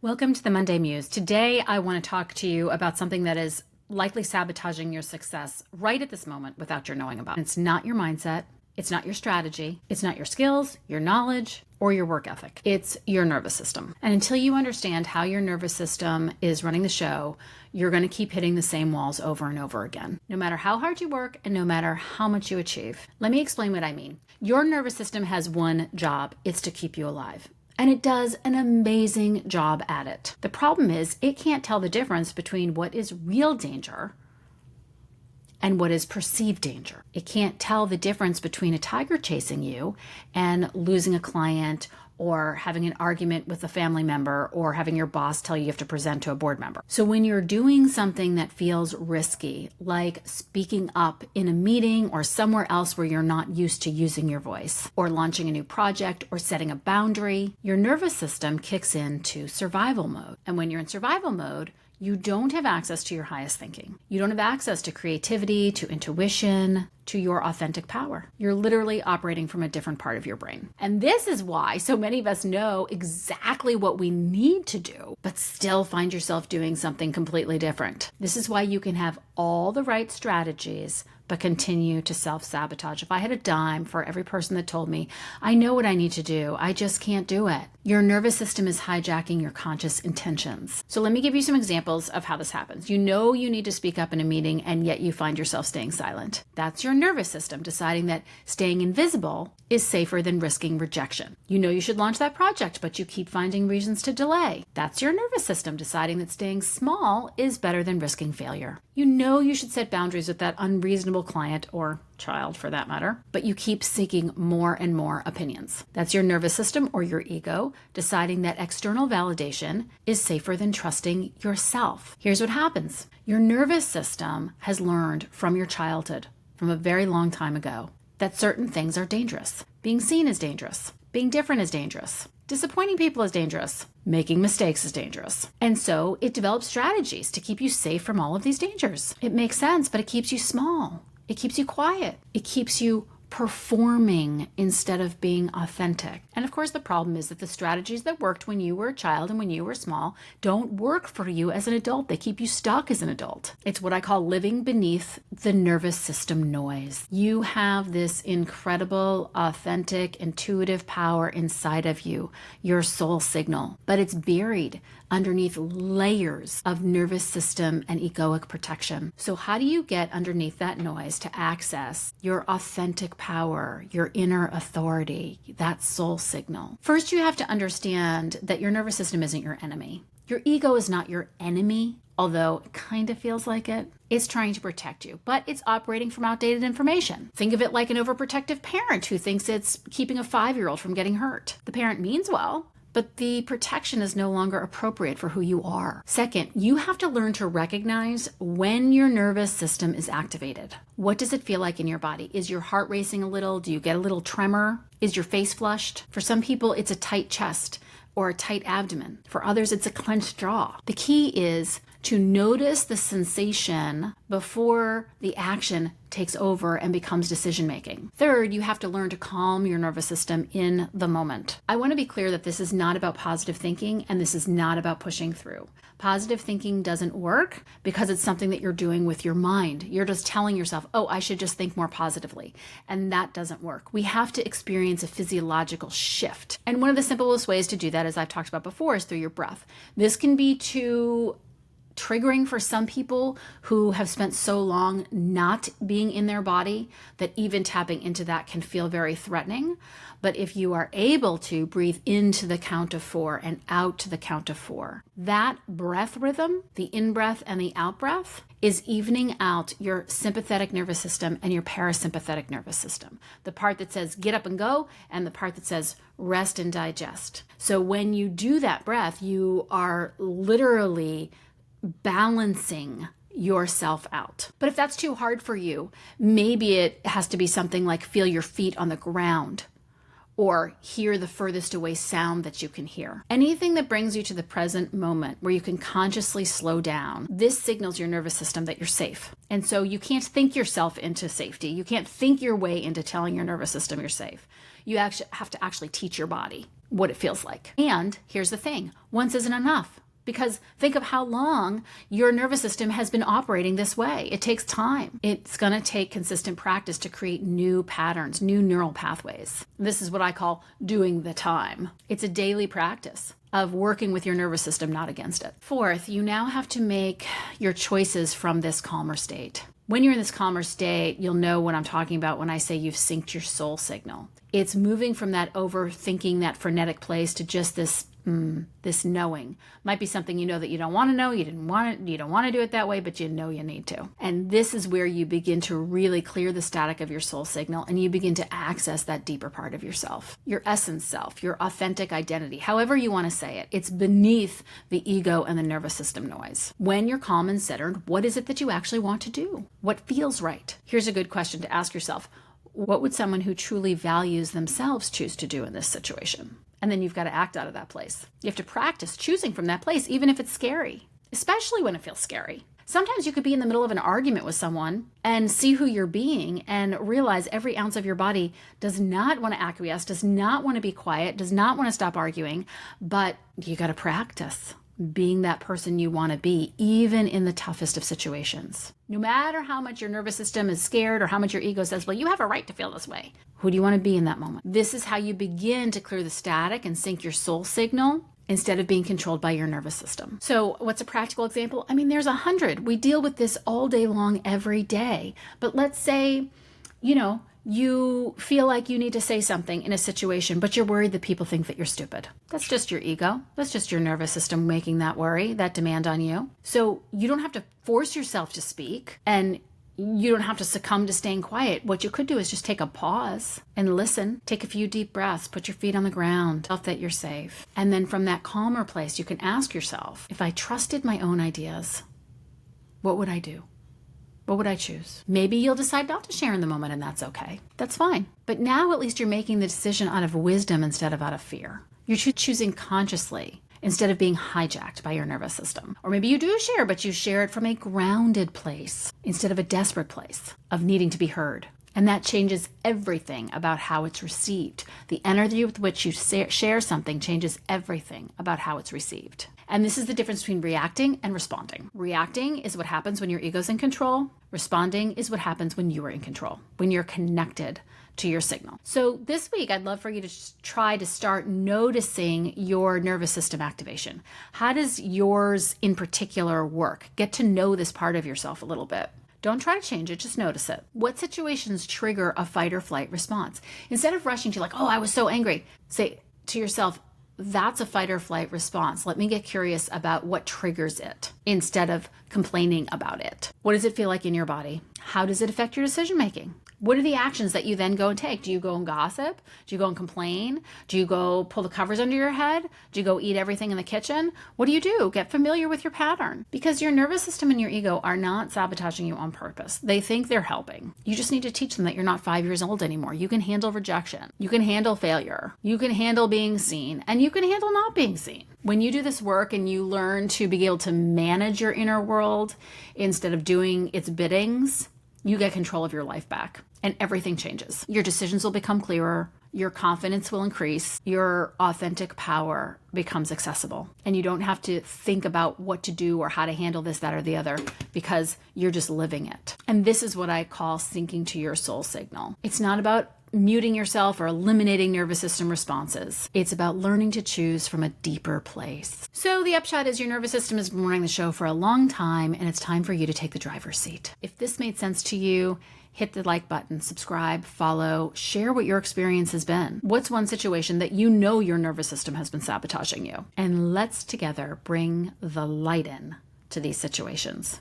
Welcome to the Monday Muse. Today, I want to talk to you about something that is likely sabotaging your success right at this moment without your knowing about it. It's not your mindset. It's not your strategy. It's not your skills, your knowledge, or your work ethic. It's your nervous system. And until you understand how your nervous system is running the show, you're going to keep hitting the same walls over and over again, no matter how hard you work and no matter how much you achieve. Let me explain what I mean. Your nervous system has one job. It's to keep you alive. And it does an amazing job at it. The problem is it can't tell the difference between what is real danger and what is perceived danger. It can't tell the difference between a tiger chasing you and losing a client or having an argument with a family member or having your boss tell you have to present to a board member. So when you're doing something that feels risky, like speaking up in a meeting or somewhere else where you're not used to using your voice, or launching a new project or setting a boundary, your nervous system kicks into survival mode. And when you're in survival mode, you don't have access to your highest thinking. You don't have access to creativity, to intuition, to your authentic power. You're literally operating from a different part of your brain. And this is why so many of us know exactly what we need to do, but still find yourself doing something completely different. This is why you can have all the right strategies, but continue to self-sabotage. If I had a dime for every person that told me, I know what I need to do, I just can't do it. Your nervous system is hijacking your conscious intentions. So let me give you some examples of how this happens. You know you need to speak up in a meeting, and yet you find yourself staying silent. That's your nervous system deciding that staying invisible is safer than risking rejection. You know you should launch that project, but you keep finding reasons to delay. That's your nervous system deciding that staying small is better than risking failure. You know you should set boundaries with that unreasonable client or child for that matter, but you keep seeking more and more opinions. That's your nervous system or your ego deciding that external validation is safer than trusting yourself. Here's what happens. Your nervous system has learned from your childhood, from a very long time ago, that certain things are dangerous. Being seen is dangerous. Being different is dangerous. Disappointing people is dangerous. Making mistakes is dangerous. And so it develops strategies to keep you safe from all of these dangers. It makes sense, but it keeps you small. It keeps you quiet. It keeps you performing instead of being authentic. And of course, the problem is that the strategies that worked when you were a child and when you were small don't work for you as an adult. They keep you stuck as an adult. It's what I call living beneath the nervous system noise. You have this incredible, authentic, intuitive power inside of you, your soul signal, but it's buried underneath layers of nervous system and egoic protection. So how do you get underneath that noise to access your authentic power, your inner authority, that soul signal? First, you have to understand that your nervous system isn't your enemy. Your ego is not your enemy, although it kind of feels like it. It's trying to protect you, but it's operating from outdated information. Think of it like an overprotective parent who thinks it's keeping a 5-year-old from getting hurt. The parent means well, but the protection is no longer appropriate for who you are. Second, you have to learn to recognize when your nervous system is activated. What does it feel like in your body? Is your heart racing a little? Do you get a little tremor? Is your face flushed? For some people, it's a tight chest or a tight abdomen. For others, it's a clenched jaw. The key is to notice the sensation before the action takes over and becomes decision-making. Third, you have to learn to calm your nervous system in the moment. I want to be clear that this is not about positive thinking and this is not about pushing through. Positive thinking doesn't work because it's something that you're doing with your mind. You're just telling yourself, oh, I should just think more positively. And that doesn't work. We have to experience a physiological shift. And one of the simplest ways to do that, as I've talked about before, is through your breath. This can be too triggering for some people who have spent so long not being in their body that even tapping into that can feel very threatening. But if you are able to breathe into the count of 4 and out to the count of 4, that breath rhythm, the in-breath and the out-breath, is evening out your sympathetic nervous system and your parasympathetic nervous system. The part that says get up and go and the part that says rest and digest. So when you do that breath, you are literally balancing yourself out. But if that's too hard for you, maybe it has to be something like feel your feet on the ground or hear the furthest away sound that you can hear. Anything that brings you to the present moment where you can consciously slow down, this signals your nervous system that you're safe. And so you can't think yourself into safety. You can't think your way into telling your nervous system you're safe. You actually have to teach your body. what it feels like. And here's the thing, once isn't enough. Because think of how long your nervous system has been operating this way. It takes time. It's going to take consistent practice to create new patterns, new neural pathways. This is what I call doing the time. It's a daily practice of working with your nervous system, not against it. Fourth, you now have to make your choices from this calmer state. When you're in this calmer state, you'll know what I'm talking about when I say you've synced your soul signal. It's moving from that overthinking, that frenetic place to just this knowing. Might be something you know that you don't want to know, you don't want to do it that way, but you know you need to. And this is where you begin to really clear the static of your soul signal and you begin to access that deeper part of yourself, your essence self, your authentic identity, however you want to say it. It's beneath the ego and the nervous system noise. When you're calm and centered, what is it that you actually want to do? What feels right? Here's a good question to ask yourself. What would someone who truly values themselves choose to do in this situation? And then you've got to act out of that place. You have to practice choosing from that place, even if it's scary, especially when it feels scary. Sometimes you could be in the middle of an argument with someone and see who you're being and realize every ounce of your body does not want to acquiesce, does not want to be quiet, does not want to stop arguing, but you got to practice being that person you want to be, even in the toughest of situations. No matter how much your nervous system is scared or how much your ego says, well, you have a right to feel this way. Who do you want to be in that moment? This is how you begin to clear the static and sync your soul signal instead of being controlled by your nervous system. So what's a practical example? I mean, there's 100. We deal with this all day long, every day. But let's say, you feel like you need to say something in a situation, but you're worried that people think that you're stupid. That's just your ego. That's just your nervous system making that worry, that demand on you. So you don't have to force yourself to speak, and you don't have to succumb to staying quiet. What you could do is just take a pause and listen. Take a few deep breaths, put your feet on the ground, tell that you're safe. And then from that calmer place, you can ask yourself, if I trusted my own ideas, what would I do? What would I choose? Maybe you'll decide not to share in the moment, and that's okay. That's fine. But now at least you're making the decision out of wisdom instead of out of fear. You're choosing consciously instead of being hijacked by your nervous system. Or maybe you do share, but you share it from a grounded place instead of a desperate place of needing to be heard. And that changes everything about how it's received. The energy with which you share something changes everything about how it's received. And this is the difference between reacting and responding. Reacting is what happens when your ego's in control. Responding is what happens when you are in control, when you're connected to your signal. So this week, I'd love for you to try to start noticing your nervous system activation. How does yours in particular work? Get to know this part of yourself a little bit. Don't try to change it, just notice it. What situations trigger a fight or flight response? Instead of rushing to oh, I was so angry, say to yourself, that's a fight or flight response. Let me get curious about what triggers it instead of complaining about it. What does it feel like in your body? How does it affect your decision making? What are the actions that you then go and take? Do you go and gossip? Do you go and complain? Do you go pull the covers under your head? Do you go eat everything in the kitchen? What do? Get familiar with your pattern, because your nervous system and your ego are not sabotaging you on purpose. They think they're helping. You just need to teach them that you're not 5 years old anymore. You can handle rejection. You can handle failure. You can handle being seen, and you can handle not being seen. When you do this work and you learn to be able to manage your inner world instead of doing its biddings, you get control of your life back and everything changes. Your decisions will become clearer. Your confidence will increase. Your authentic power becomes accessible. And you don't have to think about what to do or how to handle this, that, or the other, because you're just living it. And this is what I call syncing to your soul signal. It's not about muting yourself or eliminating nervous system responses. It's about learning to choose from a deeper place. So the upshot is your nervous system has been running the show for a long time, and it's time for you to take the driver's seat. If this made sense to you, hit the like button, subscribe, follow, share what your experience has been. What's one situation that you know your nervous system has been sabotaging you? And let's together bring the light in to these situations.